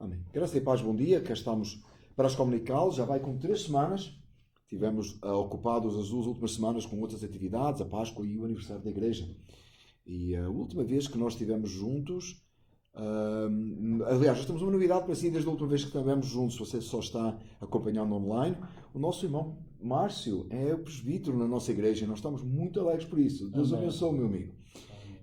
Amém. Graça e paz, bom dia. Cá estamos para as comunicá-los. Já vai com 3 semanas. Tivemos ocupados as 2 últimas semanas com outras atividades, a Páscoa e o aniversário da igreja. E a última vez que nós estivemos juntos, aliás, nós temos uma novidade para si desde a última vez que estivemos juntos, se você só está acompanhando online. O nosso irmão Márcio é o presbítero na nossa igreja e nós estamos muito alegres por isso. Deus abençoe, meu amigo.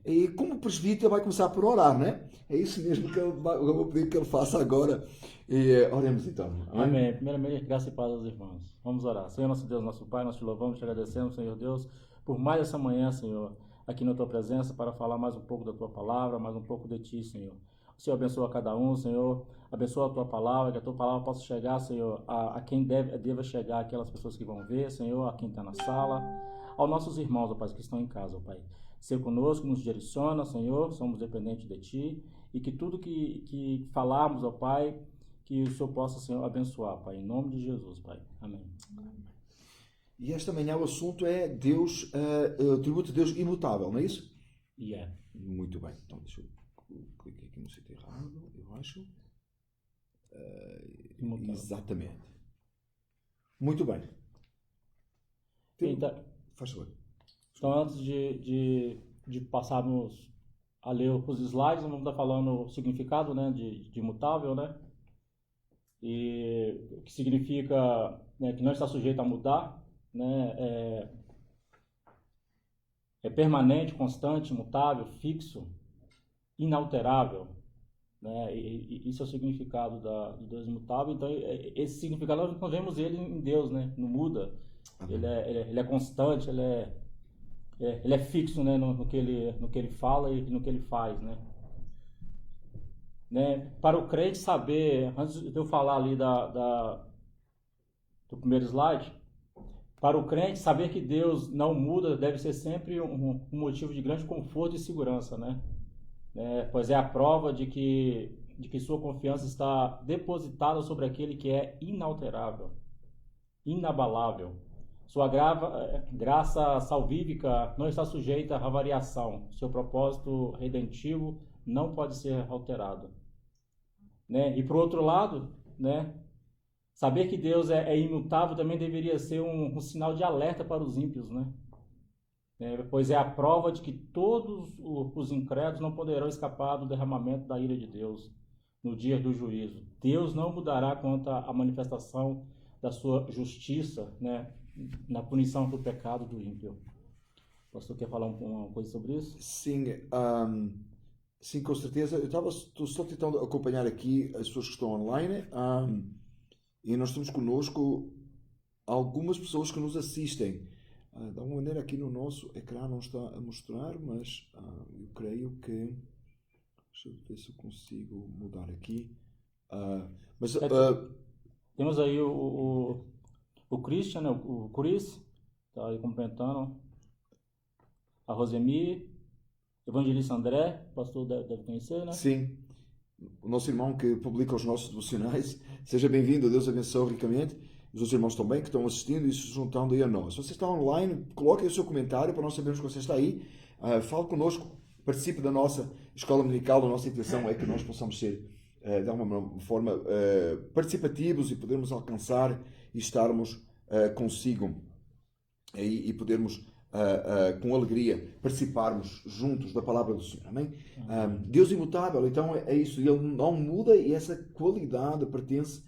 E como presbítero vai começar por orar, né? É isso mesmo que eu vou pedir que ele faça agora. E oremos então. Amém. Primeiramente, graça e paz aos irmãos. Vamos orar. Senhor, nosso Deus, nosso Pai, nós te louvamos, te agradecemos, Senhor Deus, por mais essa manhã, Senhor, aqui na tua presença, para falar mais um pouco da tua palavra, mais um pouco de ti, Senhor. O Senhor abençoa cada um, Senhor. Abençoa a tua palavra, que a tua palavra possa chegar, Senhor, a quem deva chegar, aquelas pessoas que vão ver, Senhor, a quem está na sala, aos nossos irmãos, ó Pai, que estão em casa, ó Pai. Ser conosco, nos direciona, Senhor, somos dependentes de Ti, e que tudo que falarmos, ó Pai, que o Senhor possa, Senhor, abençoar, Pai, em nome de Jesus, Pai. Amém. E esta manhã o assunto é Deus, o tributo de Deus imutável, não é isso? Muito bem, então deixa eu clicar aqui no sítio errado, eu acho. Exatamente. Muito bem. Então, faz favor. Então, antes de passarmos a ler os slides, vamos estar falando o significado, né, de imutável, né? E o que significa, né, que não está sujeito a mudar, né? É permanente, constante, imutável, fixo, inalterável, né? E isso é o significado do Deus imutável. Então, esse significado nós vemos ele em Deus, né? Não muda. Ele é constante, ele é fixo, né, no que ele fala e no que ele faz, né? Para o crente saber, antes de eu falar ali do primeiro slide, para o crente saber que Deus não muda deve ser sempre um motivo de grande conforto e segurança, né? Pois é a prova de que sua confiança está depositada sobre aquele que é inalterável, inabalável. Sua graça salvífica não está sujeita à variação. Seu propósito redentivo não pode ser alterado. E por outro lado, saber que Deus é imutável também deveria ser um sinal de alerta para os ímpios, pois é a prova de que todos os incrédulos não poderão escapar do derramamento da ira de Deus no dia do juízo. Deus não mudará quanto à manifestação da sua justiça, na punição do pecado do ímpio. O pastor quer falar uma coisa sobre isso? Sim, sim, com certeza. Estou só tentando acompanhar aqui as pessoas que estão online, e nós temos conosco algumas pessoas que nos assistem. De alguma maneira aqui no nosso ecrã não está a mostrar, mas eu creio que... Deixa eu ver se eu consigo mudar aqui. Temos aí o Christian, o Chris, está aí cumprimentando. A Rosemi, Evangelista André, o pastor deve conhecer, né? Sim, o nosso irmão que publica os nossos devocionais. Seja bem-vindo, Deus abençoe ricamente. Os outros irmãos também que estão assistindo e se juntando aí a nós. Se você está online, coloque aí o seu comentário para nós sabermos que você está aí. Fale connosco, participe da nossa escola dominical. A nossa intenção é que nós possamos ser, de alguma forma, participativos e podermos alcançar e estarmos consigo e podermos, com alegria, participarmos juntos da palavra do Senhor. Amém? Deus imutável, então é isso. Ele não muda e essa qualidade pertence,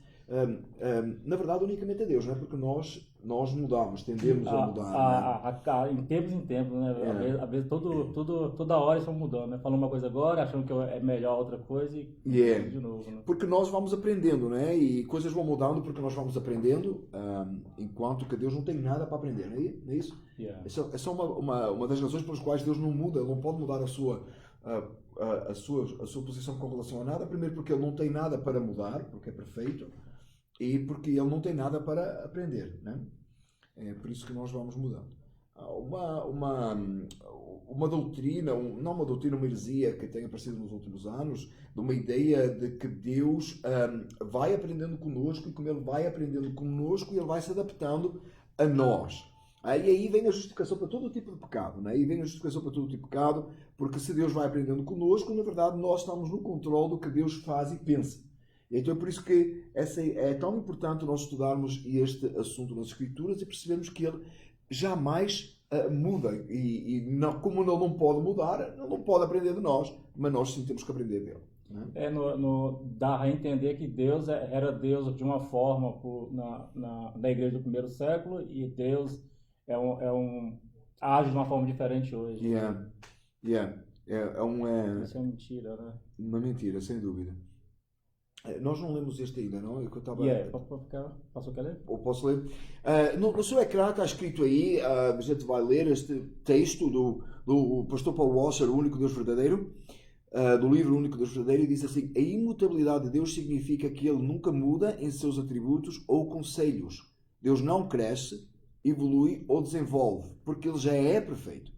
na verdade, unicamente a Deus, não é? Porque nós mudamos, tendemos a mudar. Em tempos, né? Às vezes toda hora estão mudando, né? Falando uma coisa agora, achando que é melhor outra coisa e de novo, né? Porque nós vamos aprendendo, né? E coisas vão mudando porque nós vamos aprendendo, enquanto que Deus não tem nada para aprender, não é isso? Essa é uma das razões pelas quais Deus não muda. Ele não pode mudar a sua posição com relação a nada. Primeiro porque Ele não tem nada para mudar, porque é perfeito. E porque ele não tem nada para aprender, né? É por isso que nós vamos mudando. Uma doutrina, não uma doutrina, uma heresia que tem aparecido nos últimos anos, de uma ideia de que Deus vai aprendendo conosco, e como Ele vai aprendendo conosco, Ele vai se adaptando a nós. E aí vem a justificação para todo tipo de pecado, né? E vem a justificação para todo tipo de pecado, porque se Deus vai aprendendo conosco, na verdade nós estamos no controle do que Deus faz e pensa. Então é por isso que é tão importante nós estudarmos este assunto nas Escrituras e percebermos que ele jamais muda. E não, como ele não pode mudar, ele não pode aprender de nós, mas nós sim temos que aprender dele. Né? Dá a entender que Deus era Deus de uma forma na igreja do primeiro século e Deus age de uma forma diferente hoje. Isso é mentira, né? Uma mentira, sem dúvida. Nós não lemos este ainda, não? Posso ler? Ou posso ler? No seu ecrã está escrito aí, a gente vai ler este texto do pastor Paul Washer, O Único Deus Verdadeiro, do livro O Único Deus Verdadeiro, e diz assim: a imutabilidade de Deus significa que ele nunca muda em seus atributos ou conselhos. Deus não cresce, evolui ou desenvolve, porque ele já é perfeito.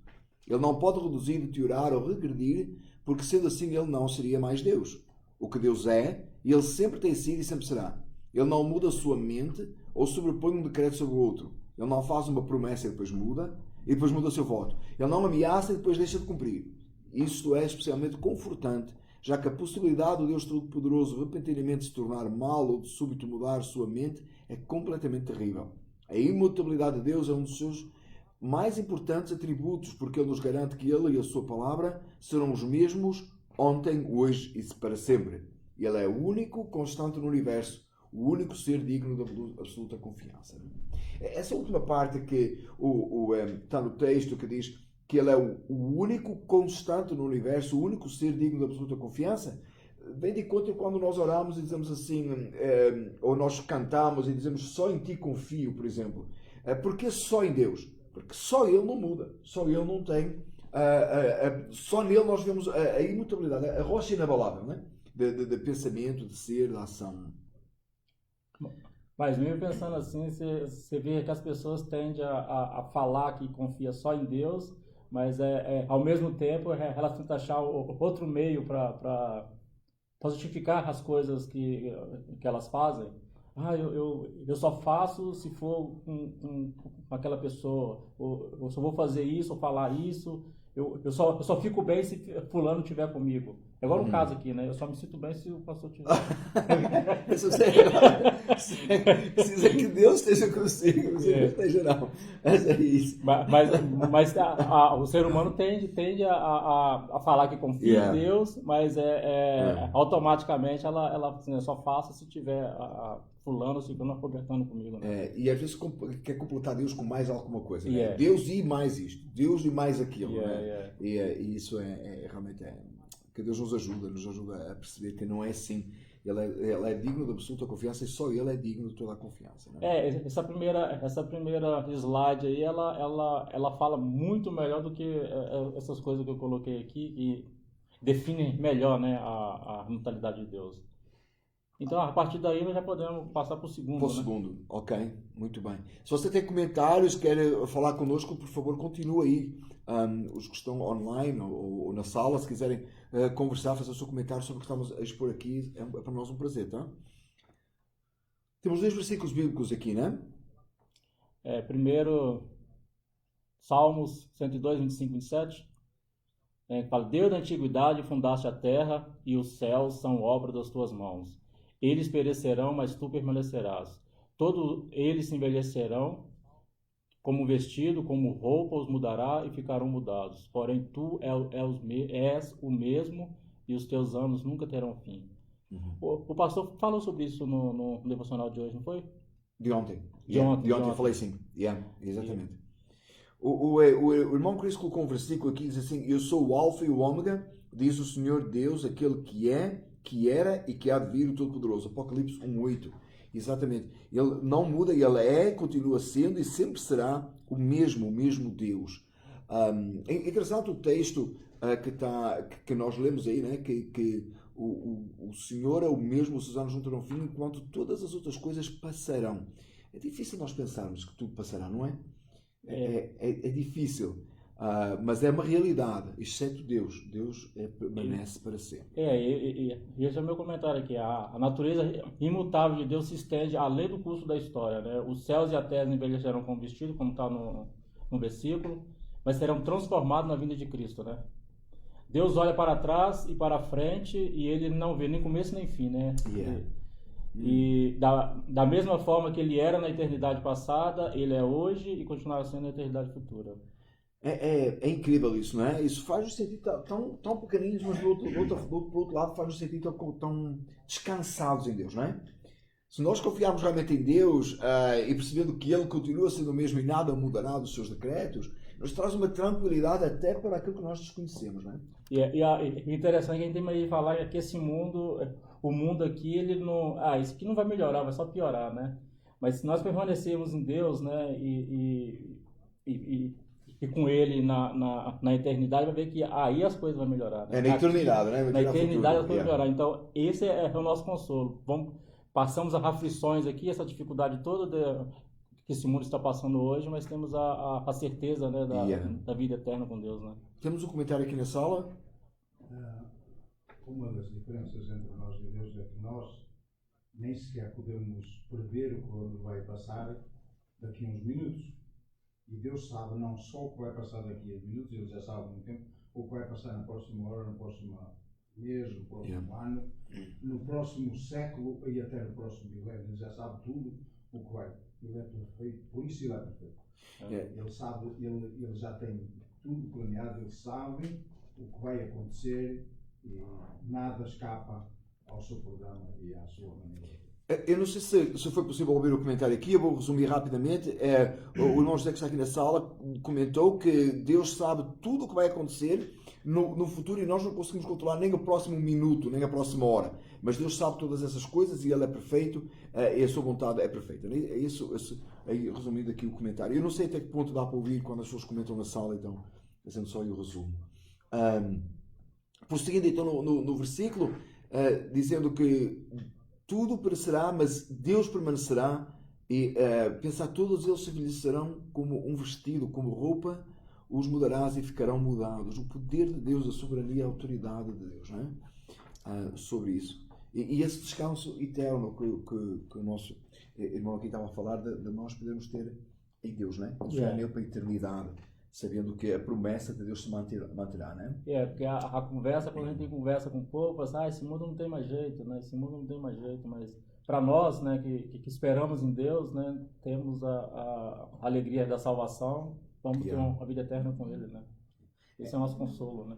Ele não pode reduzir, deteriorar ou regredir, porque sendo assim ele não seria mais Deus. O que Deus é, ele sempre tem sido e sempre será. Ele não muda a sua mente ou sobrepõe um decreto sobre o outro. Ele não faz uma promessa e depois muda o seu voto. Ele não ameaça e depois deixa de cumprir. Isto é especialmente confortante, já que a possibilidade do Deus Todo-Poderoso repentinamente se tornar mal ou de súbito mudar sua mente é completamente terrível. A imutabilidade de Deus é um dos seus mais importantes atributos, porque ele nos garante que ele e a sua palavra serão os mesmos ontem, hoje e para sempre. Ele é o único constante no universo, o único ser digno de absoluta confiança. Essa última parte que está no texto, que diz que ele é o único constante no universo, o único ser digno de absoluta confiança, vem de conta quando nós oramos e dizemos assim, ou nós cantamos e dizemos só em ti confio, por exemplo. Porque só em Deus? Porque só Ele não muda, só Ele não tem, só nele nós vemos a imutabilidade, a rocha inabalável, né? de pensamento, de ser, de ação. Mas mesmo pensando assim, você vê que as pessoas tendem a falar que confia só em Deus, mas ao mesmo tempo elas tentam achar outro meio para justificar as coisas que elas fazem. Eu só faço se for com aquela pessoa, ou eu só vou fazer isso, ou falar isso, eu só fico bem se fulano estiver comigo. É igual no caso aqui, né? Eu só me sinto bem se o pastor estiver. Precisa que Deus esteja consigo, você não esteja não. Mas é isso. Mas o ser humano tende a falar que confia em Deus, mas automaticamente ela assim, eu só faço se tiver fulano, ciclano conversando comigo. Né? E às vezes quer completar Deus com mais alguma coisa. Né? Deus e mais isto, Deus e mais aquilo. Né? E isso realmente que Deus nos ajuda a perceber que não é assim. Ele é digno de absoluta confiança e só Ele é digno de toda a confiança. Né? Essa primeira slide aí, ela fala muito melhor do que essas coisas que eu coloquei aqui, que definem melhor, né, a mentalidade de Deus. Então, a partir daí, nós já podemos passar para o segundo. Segundo, ok. Muito bem. Se você tem comentários, quer falar connosco, por favor, continue aí. Os que estão online ou na sala, se quiserem conversar, fazer o seu comentário sobre o que estamos a expor aqui, é para nós um prazer, tá? Temos 2 versículos bíblicos aqui, né? Primeiro, Salmos 102, 25, 27. Fala: Deus da antiguidade fundaste a terra e os céus são obra das tuas mãos. Eles perecerão, mas tu permanecerás. Todos eles se envelhecerão, como vestido, como roupa os mudará e ficarão mudados. Porém, tu és o mesmo e os teus anos nunca terão fim. O pastor falou sobre isso no devocional de hoje, não foi? De ontem. De ontem eu falei sim. Exatamente. O irmão Chris colocou um versículo aqui, diz assim: eu sou o Alfa e o Ômega, diz o Senhor Deus, aquele que é, que era e que há de vir, o Todo-Poderoso. Apocalipse 1:8. Exatamente. Ele não muda, ele continua sendo e sempre será o mesmo Deus. É interessante o texto que nós lemos aí, né? que o Senhor é o mesmo, os seus anos não terão fim, enquanto todas as outras coisas passarão. É difícil nós pensarmos que tudo passará, não é? É difícil. Mas é uma realidade, exceto Deus. Deus permanece para sempre. Esse é o meu comentário aqui. A natureza imutável de Deus se estende além do curso da história. Né? Os céus e a terra envelhecerão como vestido, como está no versículo, mas serão transformados na vinda de Cristo. Né? Deus olha para trás e para frente e ele não vê nem começo nem fim. Né? E da mesma forma que ele era na eternidade passada, ele é hoje e continuará sendo na eternidade futura. É incrível isso, não é? Isso faz um sentido tão pequeninos, mas por outro lado faz um sentido tão descansados em Deus, não é? Se nós confiarmos realmente em Deus e percebendo que Ele continua sendo o mesmo e nada mudará dos seus decretos, nos traz uma tranquilidade até para aquilo que nós desconhecemos, não é? E interessante que a gente tem que falar que esse mundo, o mundo aqui, ele não. Isso aqui não vai melhorar, vai só piorar, né? Mas se nós permanecermos em Deus, né, e com Ele na eternidade, vai ver que aí as coisas vão melhorar. Né? É na eternidade, né? Na eternidade as coisas vão Yeah. melhorar. Então, esse é o nosso consolo. Passamos as aflições aqui, essa dificuldade toda que esse mundo está passando hoje, mas temos a certeza, né, Yeah. da vida eterna com Deus, né? Temos um comentário aqui na sala. Uma das diferenças entre nós e Deus é que nós nem sequer podemos prever o que vai passar daqui a uns minutos. E Deus sabe não só o que vai passar daqui a minutos, Ele já sabe há muito tempo, o que vai passar na próxima hora, no próximo mês, no próximo ano, no próximo século e até no próximo milénio. Ele já sabe tudo o que vai. Ele é perfeito, por isso Ele é perfeito. Ele sabe, ele já tem tudo planeado, Ele sabe o que vai acontecer e nada escapa ao seu programa e à sua maneira. Eu não sei se foi possível ouvir o comentário aqui, eu vou resumir rapidamente. O irmão José que está aqui na sala comentou que Deus sabe tudo o que vai acontecer no futuro e nós não conseguimos controlar nem o próximo minuto, nem a próxima hora. Mas Deus sabe todas essas coisas e Ele é perfeito e a sua vontade é perfeita. É isso, aí, resumindo aqui o comentário. Eu não sei até que ponto dá para ouvir quando as pessoas comentam na sala, então, fazendo só o resumo. Prosseguindo então no versículo, dizendo que tudo perecerá, mas Deus permanecerá e pensar todos eles se envelhecerão como um vestido, como roupa, os mudarás e ficarão mudados. O poder de Deus, a soberania e a autoridade de Deus, não é? Sobre isso. E esse descanso eterno que o nosso irmão aqui estava a falar, de nós podermos ter em Deus, não é? Confiar nele para a eternidade, sabendo que a promessa de Deus se manterá, né? Porque a conversa, quando a gente tem conversa com o povo, esse mundo não tem mais jeito, né? Esse mundo não tem mais jeito, mas para nós, né, que esperamos em Deus, né, temos a alegria da salvação, vamos ter uma vida eterna com Ele, né? Esse é o nosso consolo, né?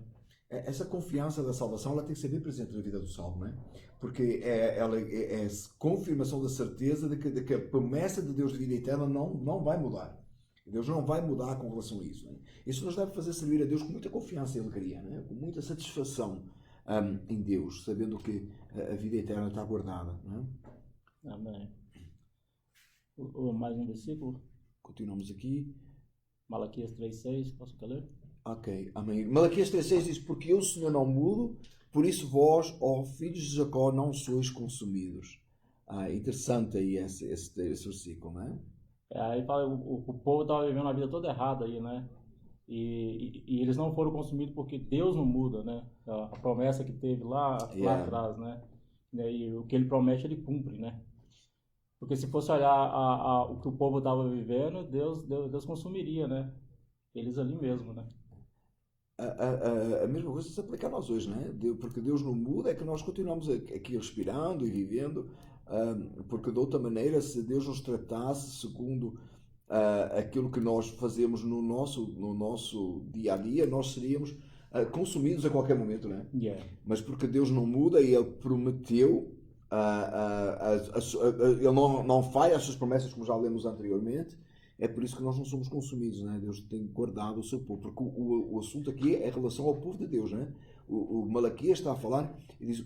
Essa confiança da salvação, ela tem que ser bem presente na vida do salvo, não é? Porque ela é confirmação da certeza de que a promessa de Deus de vida eterna não vai mudar. Deus não vai mudar com relação a isso. Né? Isso nos deve fazer servir a Deus com muita confiança e alegria, né? Com muita satisfação em Deus, sabendo que a vida eterna está guardada. Né? Amém. Mais um versículo? Continuamos aqui. Malaquias 3,6, posso ler? Ok, amém. Malaquias 3,6 diz: porque eu, Senhor, não mudo, por isso vós, ó filhos de Jacó, não sois consumidos. Interessante aí esse versículo, não é? Aí fala, o povo estava vivendo uma vida toda errada aí, né? E eles não foram consumidos porque Deus não muda, né? A promessa que teve lá atrás, né? E o que Ele promete, Ele cumpre, né? Porque se fosse olhar o que o povo estava vivendo, Deus consumiria, né? Eles ali mesmo, né? A mesma coisa se aplica a nós hoje, né? Porque Deus não muda, é que nós continuamos aqui respirando e vivendo. Porque de outra maneira, se Deus nos tratasse segundo aquilo que nós fazemos no nosso dia a dia, nós seríamos consumidos a qualquer momento, né? Mas porque Deus não muda e Ele prometeu, Ele não falha as suas promessas, como já lemos anteriormente, é por isso que nós não somos consumidos, né? Deus tem guardado o seu povo, porque o assunto aqui é em relação ao povo de Deus, né? O Malaquias está a falar e diz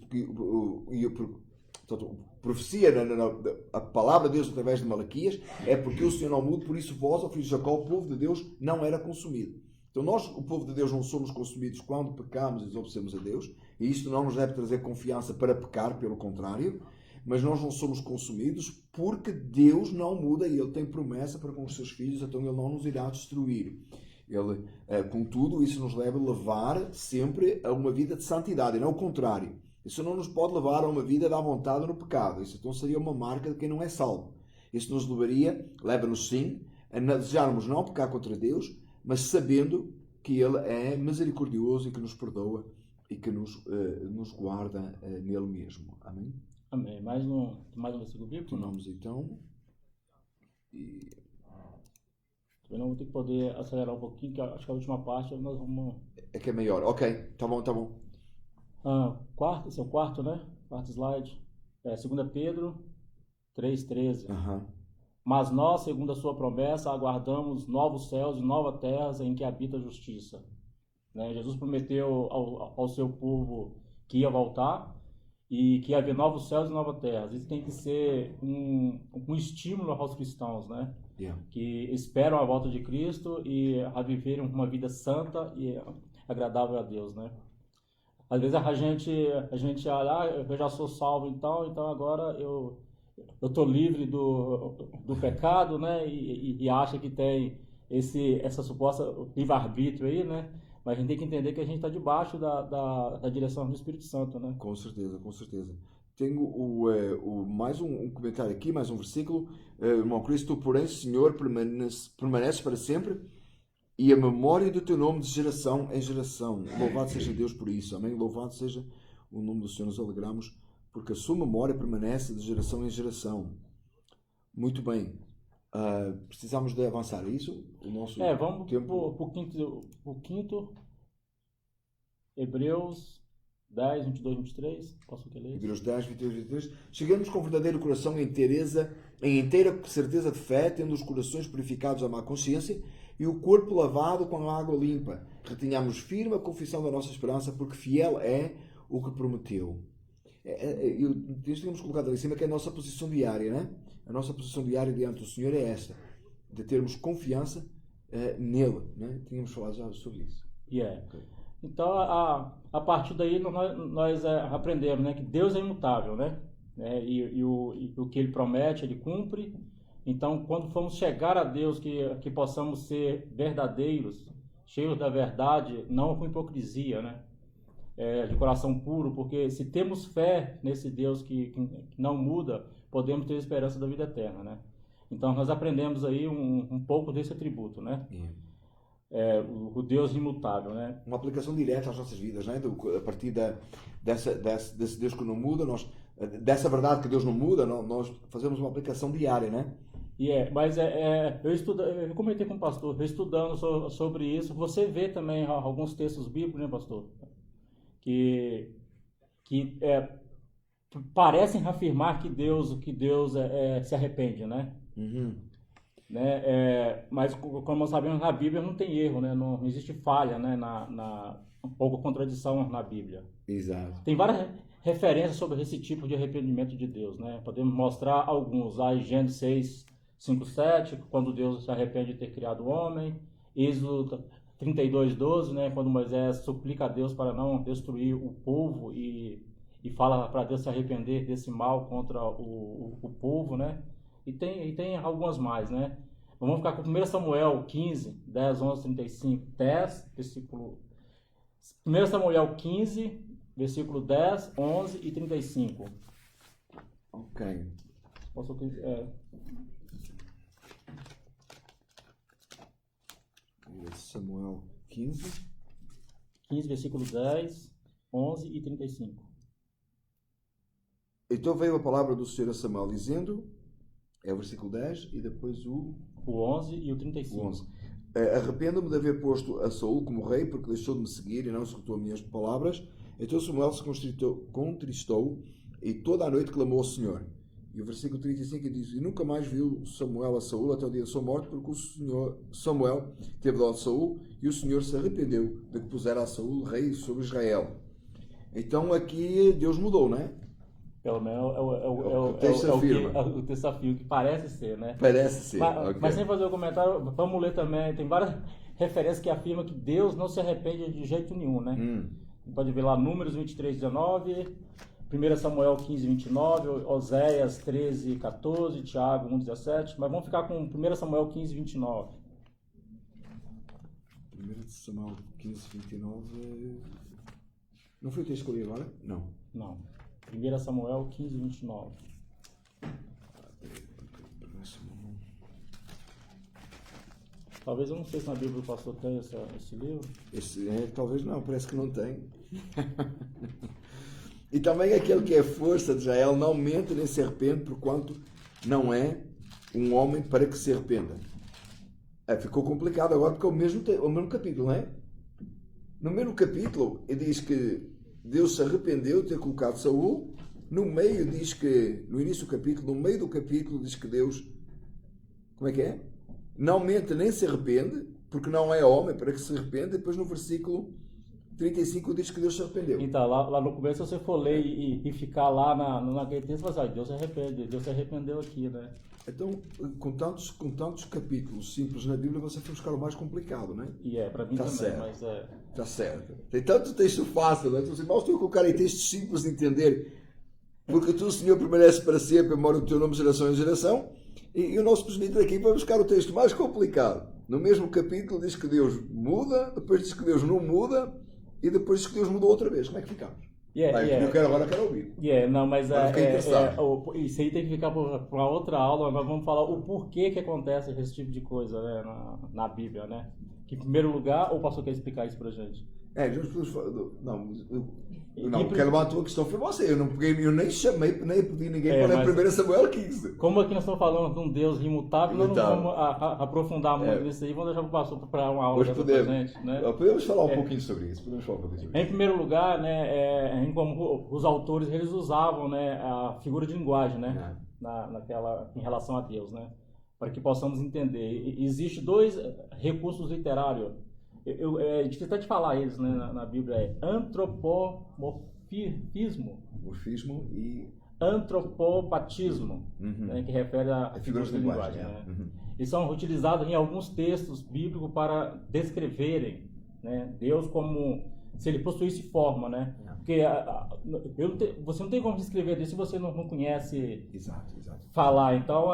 portanto, profecia, a palavra de Deus através de Malaquias, é porque o Senhor não muda, por isso vós, ó filhos de Jacó, o povo de Deus não era consumido. Então nós, o povo de Deus, não somos consumidos quando pecamos e desobedecemos a Deus, e isto não nos deve trazer confiança para pecar, pelo contrário, mas nós não somos consumidos porque Deus não muda e Ele tem promessa para com os seus filhos, então Ele não nos irá destruir. Contudo, isso nos deve levar sempre a uma vida de santidade, e não o contrário. Isso não nos pode levar a uma vida da vontade no pecado. Isso então seria uma marca de quem não é salvo. Isso nos leva-nos sim, a desejarmos não pecar contra Deus, mas sabendo que Ele é misericordioso e que nos perdoa e que nos guarda nele mesmo. Amém? Amém. Mais um versículo bíblico? Tornamos então. E Eu não vou ter que poder acelerar um pouquinho, que eu acho que a última parte nós vamos. é que é maior. Ok, tá bom, tá bom. Esse é o quarto, né? Quarto slide. 2 Pedro 3,13. Aham. Mas nós, segundo a sua promessa, aguardamos novos céus e novas terras em que habita a justiça. Né? Jesus prometeu ao seu povo que ia voltar e que ia haver novos céus e novas terras. Isso tem que ser um estímulo aos cristãos, né? Yeah. Que esperam a volta de Cristo e a viverem uma vida santa e agradável a Deus, né? Às vezes a gente olha, eu já sou salvo então agora eu estou livre do pecado, né? E acha que tem essa suposta livre-arbítrio aí, né? Mas a gente tem que entender que a gente está debaixo da direção do Espírito Santo, né? Com certeza, com certeza. Tenho mais um comentário aqui, mais um versículo. Irmão Cristo, porém, Senhor, permanece para sempre e a memória do teu nome de geração em geração. Louvado seja Deus por isso. Amém? Louvado seja o nome do Senhor. Nos alegramos porque a sua memória permanece de geração em geração. Muito bem. Precisamos de avançar. É isso? O nosso Vamos tempo. pro quinto. Hebreus 10, 22, 23. Posso ler? Hebreus 10, 22, 23. Chegamos com verdadeiro coração em inteira certeza de fé, tendo os corações purificados à má consciência e o corpo lavado com a água limpa. Retenhamos firme a confissão da nossa esperança, porque fiel é o que prometeu. Isto temos colocado ali em cima, que é a nossa posição diária, né? A nossa posição diária diante do Senhor é esta, de termos confiança nele, né? Tínhamos falado já sobre isso. Okay. Então, a partir daí, nós aprendemos, né, que Deus é imutável, né? E o que Ele promete, Ele cumpre. Então, quando formos chegar a Deus, que possamos ser verdadeiros, cheios da verdade, não com hipocrisia, né? De coração puro, porque se temos fé nesse Deus que não muda, podemos ter esperança da vida eterna, né? Então, nós aprendemos aí um pouco desse atributo, né? O Deus imutável, né? Uma aplicação direta às nossas vidas, né? A partir desse Deus que não muda, dessa verdade que Deus não muda, nós fazemos uma aplicação diária, né? Mas eu comentei com o pastor, estudando sobre isso, você vê também alguns textos bíblicos, né, pastor? Que parecem afirmar que Deus se arrepende, né? Uhum. Mas como nós sabemos, na Bíblia não tem erro, né? Não existe falha, né? Um pouco contradição na Bíblia. Exato. Tem várias referências sobre esse tipo de arrependimento de Deus, né? Podemos mostrar alguns. Lá em Gênesis 6, 5, 7, quando Deus se arrepende de ter criado o homem. Êxodo 32, 12, né? Quando Moisés suplica a Deus para não destruir o povo e fala para Deus se arrepender desse mal contra o povo, né? E tem algumas mais, né? Vamos ficar com 1 Samuel 15, 10, 11, 35, 10, versículo... 1 Samuel 15, versículo 10, 11 e 35. Ok. Posso... Samuel 15, versículo 10, 11 e 35. Então veio a palavra do Senhor a Samuel dizendo, é o versículo 10 e depois o 11 e o 35. 11. Arrependo-me de haver posto a Saul como rei, porque deixou de me seguir e não escutou as minhas palavras. Então Samuel se contristou e toda a noite clamou ao Senhor. E o versículo 35 diz, e nunca mais viu Samuel a Saul até o dia da sua morte, porque Samuel teve dó de Saul e o Senhor se arrependeu de que pusera a Saul rei sobre Israel. Então aqui Deus mudou, não é? Pelo menos o desafio que parece ser, né? Parece ser. Mas sem fazer o comentário, vamos ler também. Tem várias referências que afirmam que Deus não se arrepende de jeito nenhum, né? Pode ver lá Números 23, 19, 1 Samuel 15, 29, Oséias 13, 14, Tiago 1, 17. Mas vamos ficar com 1 Samuel 15, 29. 1 Samuel 15, 29. Não foi o texto que eu li agora? Não. 1 Samuel 15, 29. Talvez, eu não sei se na Bíblia o pastor tem esse livro. Talvez não, parece que não tem. E também aquele que é força de Israel não mente nem se arrepende, porquanto não é um homem para que se arrependa. Ficou complicado agora porque é o mesmo capítulo, não é? No mesmo capítulo, ele diz que Deus se arrependeu de ter colocado Saul. No meio diz que, no início do capítulo, no meio do capítulo diz que Deus, como é que é? Não mente nem se arrepende, porque não é homem para que se arrependa. Depois no versículo 35 diz que Deus se arrependeu. Então, lá no começo, se você for ler e ficar lá naquele texto, você vai dizer, Deus se arrependeu aqui, né? Então, com tantos capítulos simples na Bíblia, você foi buscar o mais complicado, né? E para mim também, certo. mas Tá certo. Tem tanto texto fácil, né? Os irmãos têm que colocar em textos simples de entender. Porque tu, Senhor, permanece para sempre, mora o teu nome de geração em geração. E o nosso presbítero aqui vai buscar o texto mais complicado. No mesmo capítulo diz que Deus muda, depois diz que Deus não muda, e depois diz que Deus mudou outra vez. Como é que ficamos? Eu quero ouvir. Não, mas isso aí tem que ficar para uma outra aula. Nós vamos falar o porquê que acontece esse tipo de coisa, né, na Bíblia, né? Que em primeiro lugar, ou o pastor quer explicar isso pra gente? Quero levar a tua questão foi você. Eu nem chamei, nem pedi ninguém para ler 1 Samuel 15. Como aqui nós estamos falando de um Deus imutável, nós não vamos aprofundar muito nisso aí. Vamos deixar para o pastor para uma aula pra gente, né? Podemos falar um pouquinho sobre isso. Em primeiro lugar, né, como os autores eles usavam, né, a figura de linguagem, né, em relação a Deus, né, para que possamos entender. Existem dois recursos literários. É difícil até de falar eles, né, na Bíblia, antropomorfismo. Morfismo e antropopatismo, né, que refere a figuras de linguagem. Né? Eles são utilizados em alguns textos bíblicos para descreverem, né, Deus como se ele possuísse forma, né? Porque você não tem como descrever Deus se você não conhece falar. Então,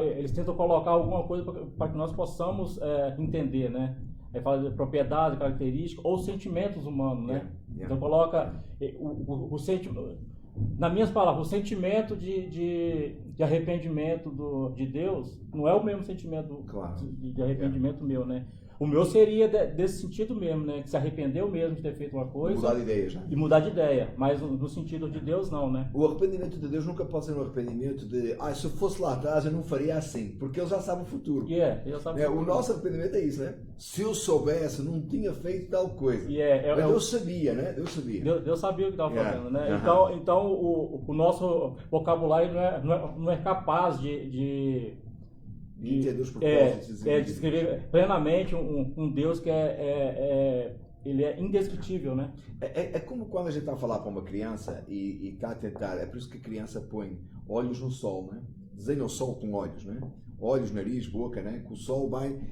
eles tentam colocar alguma coisa para que nós possamos entender, né? Fala de propriedade, característica ou sentimentos humanos, né? Então coloca o sentimento, nas minhas palavras, o sentimento de arrependimento de Deus não é o mesmo sentimento de arrependimento meu, né? O meu seria desse sentido mesmo, né? Que se arrependeu mesmo de ter feito uma coisa. Mudar de ideia já. E mudar de ideia. Mas no sentido de Deus, não, né? O arrependimento de Deus nunca pode ser um arrependimento de se eu fosse lá atrás eu não faria assim. Porque Ele já sabe o futuro. Ele sabe o nosso arrependimento é isso, né? Se eu soubesse, não tinha feito tal coisa. Mas Deus sabia, né? Deus sabia o que estava fazendo, né? Então o nosso vocabulário não é capaz de entender os propósitos. Descrever plenamente um Deus que ele é indescritível, né? É como quando a gente está a falar para uma criança e está a tentar, é por isso que a criança põe olhos no sol, né? Desenha o sol com olhos, né? Olhos, nariz, boca, né? Que o sol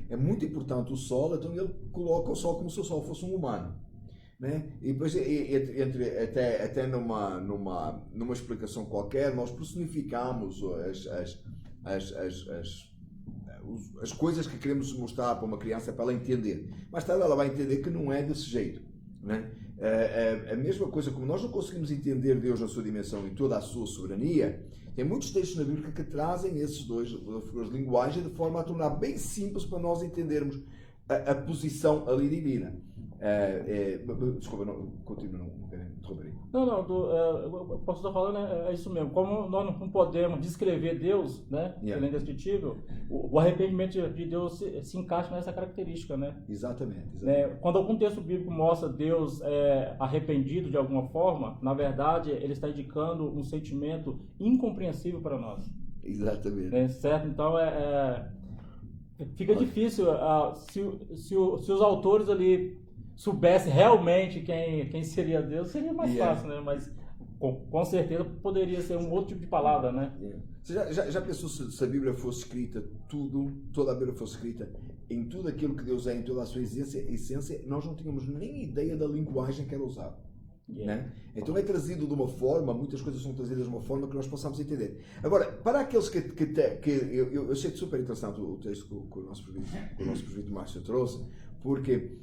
é muito importante o sol, então ele coloca o sol como se o sol fosse um humano. Né? E depois, até numa explicação qualquer, nós personificamos as coisas que queremos mostrar para uma criança para ela entender. Mais tarde ela vai entender que não é desse jeito. Né? A mesma coisa, como nós não conseguimos entender Deus na sua dimensão e toda a sua soberania, tem muitos textos na Bíblia que trazem esses dois figuras de linguagem de forma a tornar bem simples para nós entendermos a posição ali divina. Desculpa, continua, não quero interromper. O pastor está falando é isso mesmo. Como nós não podemos descrever Deus, né? Ele é indescritível, o arrependimento de Deus se encaixa nessa característica, né? Exatamente. Quando algum texto bíblico mostra Deus arrependido de alguma forma, na verdade, ele está indicando um sentimento incompreensível para nós. Exatamente. Certo? Então, fica difícil se os autores ali soubesse realmente quem seria Deus, seria mais fácil, né? Mas com certeza poderia ser um outro tipo de palavra, né? Você já pensou se a Bíblia fosse escrita, toda a Bíblia fosse escrita em tudo aquilo que Deus é, em toda a sua essência, nós não tínhamos nem ideia da linguagem que era usada. Né? Então é trazido de uma forma, muitas coisas são trazidas de uma forma que nós possamos entender. Agora, para aqueles que eu achei super interessante o texto que o nosso presbítero Márcio trouxe, porque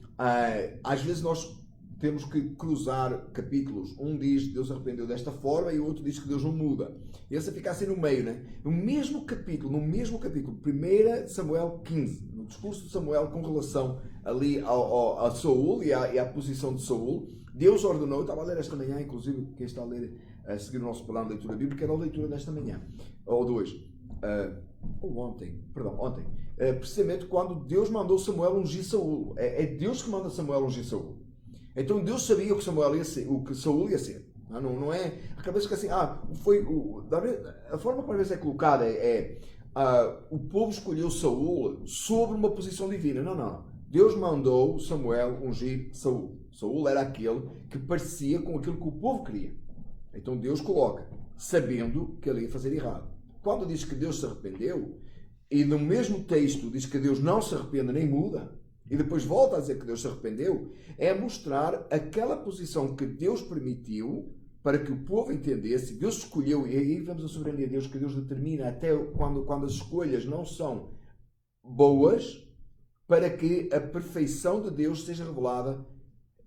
às vezes nós temos que cruzar capítulos. Um diz Deus arrependeu desta forma e o outro diz que Deus não muda. E esse fica assim no meio, né? No mesmo capítulo, 1 Samuel 15, no discurso de Samuel com relação ali a Saul e à posição de Saul, Deus ordenou, eu estava a ler esta manhã, inclusive quem está a seguir o nosso plano de leitura bíblica, era a leitura desta manhã, ou de hoje, ou ontem, precisamente quando Deus mandou Samuel ungir Saul. É Deus que manda Samuel ungir Saul. Então Deus sabia o que Samuel ia ser, o que Saul ia ser. Não é a cabeça que assim, a forma como às vezes é colocada o povo escolheu Saul sobre uma posição divina. Não. Deus mandou Samuel ungir Saul. Saul era aquele que parecia com aquilo que o povo queria. Então Deus coloca, sabendo que ele ia fazer errado. Quando diz que Deus se arrependeu, e no mesmo texto diz que Deus não se arrepende nem muda, e depois volta a dizer que Deus se arrependeu, é mostrar aquela posição que Deus permitiu para que o povo entendesse. Deus escolheu, e aí vemos a soberania de Deus, que Deus determina até quando as escolhas não são boas, para que a perfeição de Deus seja revelada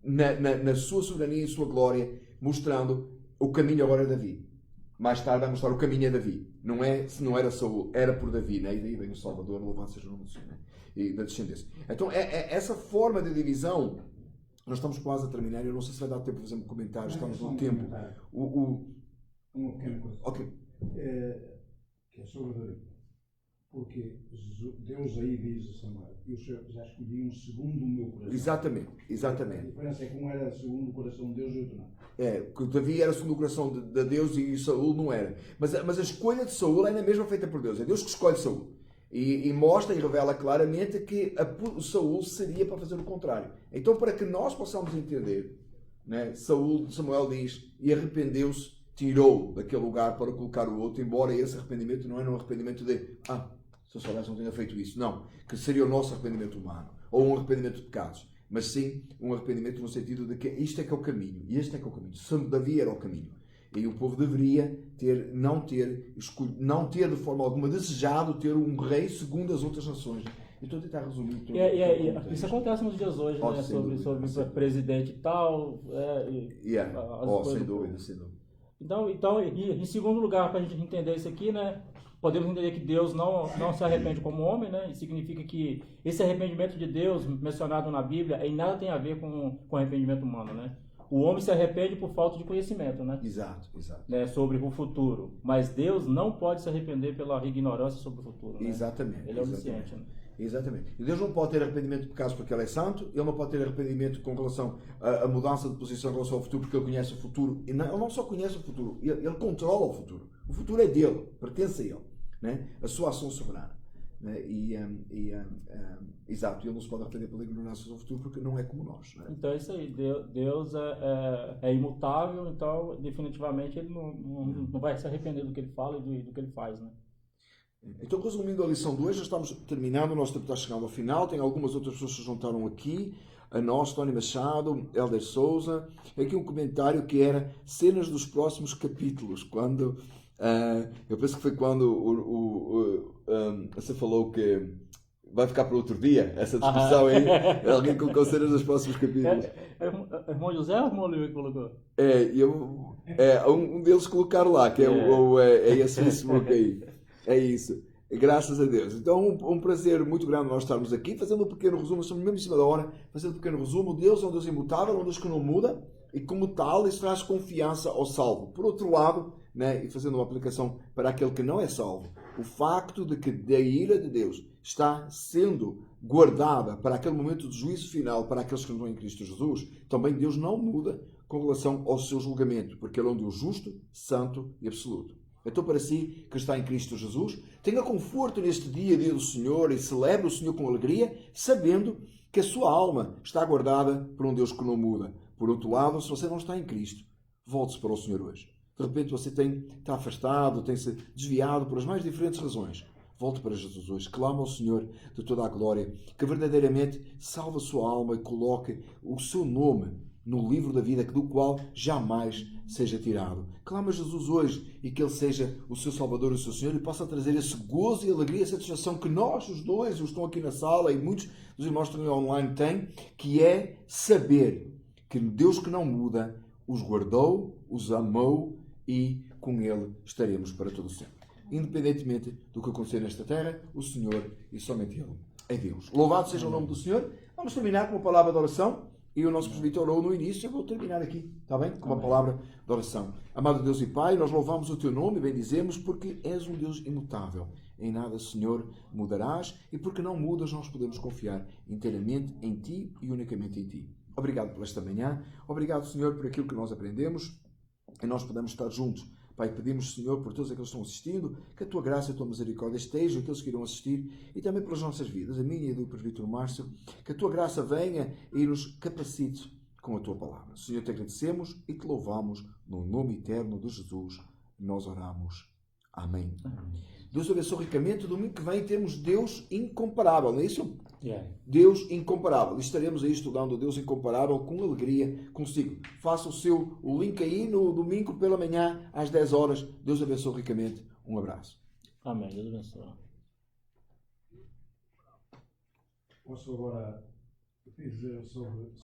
na sua soberania e sua glória, mostrando o caminho agora a Davi. Mais tarde vai mostrar o caminho a Davi. Se não era Saul, era por Davi, né? E daí vem o Salvador, louvado seja o nome do Senhor, né? E da descendência. Então, essa forma de divisão, nós estamos quase a terminar, eu não sei se vai dar tempo de fazer um comentário, estamos no tempo. Uma pequena coisa. Ok. Que é sobre Davi. Porque Deus aí diz a Samuel, eu já escolhi um segundo o meu coração. Exatamente. A diferença é que um era segundo o coração de Deus e outro não. Que Davi era segundo o coração de Deus e Saul não era. Mas a escolha de Saul é na mesma feita por Deus. É Deus que escolhe Saul. E mostra e revela claramente que Saul seria para fazer o contrário. Então, para que nós possamos entender, né, Samuel diz, e arrependeu-se, tirou daquele lugar para colocar o outro, embora esse arrependimento não era um arrependimento de se eu soubesse não tinha feito isso. Não, que seria o nosso arrependimento humano, ou um arrependimento de pecados, mas sim um arrependimento no sentido de que isto é que é o caminho, e este é que é o caminho. Santo Davi era o caminho. E o povo deveria não ter de forma alguma desejado ter um rei segundo as outras nações. Então, tentar resumir tudo. Isso acontece nos dias hoje, né? Sobre presidente e tal. Sem dúvida. Então, em segundo lugar, para a gente entender isso aqui, né? Podemos entender que Deus não se arrepende como homem, né? Isso significa que esse arrependimento de Deus, mencionado na Bíblia, em nada tem a ver com arrependimento humano, né? O homem se arrepende por falta de conhecimento, né? Exato. Né? Sobre o futuro. Mas Deus não pode se arrepender pela ignorância sobre o futuro, né? Exatamente. Ele é onisciente, né? Exatamente. E Deus não pode ter arrependimento de pecados porque Ele é santo, Ele não pode ter arrependimento com relação à mudança de posição em relação ao futuro porque Ele conhece o futuro. Ele não só conhece o futuro, Ele controla o futuro. O futuro é dele, pertence a Ele, né? A sua ação soberana. Né? Exato, Ele não se pode arrepender pela ignorância do futuro porque não é como nós. Né? Então é isso aí, Deus é imutável, então definitivamente Ele não vai se arrepender do que Ele fala e do que Ele faz, né? Então, resumindo a lição de hoje, já estamos terminando, o nosso tempo está chegando ao final. Tem algumas outras pessoas que se juntaram aqui, a nós, Tony Machado, Helder Souza. Aqui um comentário que era cenas dos próximos capítulos. Quando eu penso que foi quando você falou que vai ficar para outro dia, essa discussão aí. Alguém colocou cenas dos próximos capítulos. Irmão José ou irmão Luís que colocou? Um deles colocaram lá, que é esse Facebook aí. É isso. Graças a Deus. Então, um prazer muito grande nós estarmos aqui, fazendo um pequeno resumo, estamos mesmo em cima da hora, fazendo um pequeno resumo. Deus é um Deus imutável, um Deus que não muda, e como tal, isso traz confiança ao salvo. Por outro lado, né, e fazendo uma aplicação para aquele que não é salvo, o facto de que a ira de Deus está sendo guardada para aquele momento de juízo final para aqueles que não estão em Cristo Jesus, também Deus não muda com relação ao seu julgamento, porque Ele é um Deus justo, santo e absoluto. Então, para si, que está em Cristo Jesus, tenha conforto neste dia do Senhor e celebre o Senhor com alegria, sabendo que a sua alma está guardada por um Deus que não muda. Por outro lado, se você não está em Cristo, volte-se para o Senhor hoje. De repente você está afastado, tem-se desviado por as mais diferentes razões. Volte para Jesus hoje, clama ao Senhor de toda a glória, que verdadeiramente salve a sua alma e coloque o seu nome no livro da vida, do qual jamais seja tirado. Clama a Jesus hoje e que Ele seja o seu Salvador e o seu Senhor e possa trazer esse gozo e alegria e satisfação que nós, os dois, os estão aqui na sala e muitos dos irmãos que estão online têm, que é saber que Deus que não muda os guardou, os amou e com Ele estaremos para todo o sempre. Independentemente do que acontecer nesta terra, o Senhor e somente Ele é Deus. Louvado seja o nome do Senhor. Vamos terminar com uma palavra de oração. E o nosso presbítero orou no início, eu vou terminar aqui, está bem? Com uma palavra de oração. Amado Deus e Pai, nós louvamos o Teu nome e bendizemos porque és um Deus imutável. Em nada, Senhor, mudarás e porque não mudas, nós podemos confiar inteiramente em Ti e unicamente em Ti. Obrigado por esta manhã. Obrigado, Senhor, por aquilo que nós aprendemos e nós podemos estar juntos. Pai, pedimos, Senhor, por todos aqueles que estão assistindo, que a Tua graça e a Tua misericórdia estejam, aqueles que irão assistir, e também pelas nossas vidas, a minha e do presbítero Márcio, que a Tua graça venha e nos capacite com a Tua palavra. Senhor, te agradecemos e te louvamos no nome eterno de Jesus. Nós oramos. Amém. Deus abençoe ricamente. Domingo que vem temos Deus incomparável, não é isso? Deus incomparável. Estaremos aí estudando Deus incomparável com alegria consigo. Faça o link aí no domingo pela manhã às 10 horas. Deus abençoe ricamente. Um abraço. Amém. Deus abençoe. Posso agora dizer sobre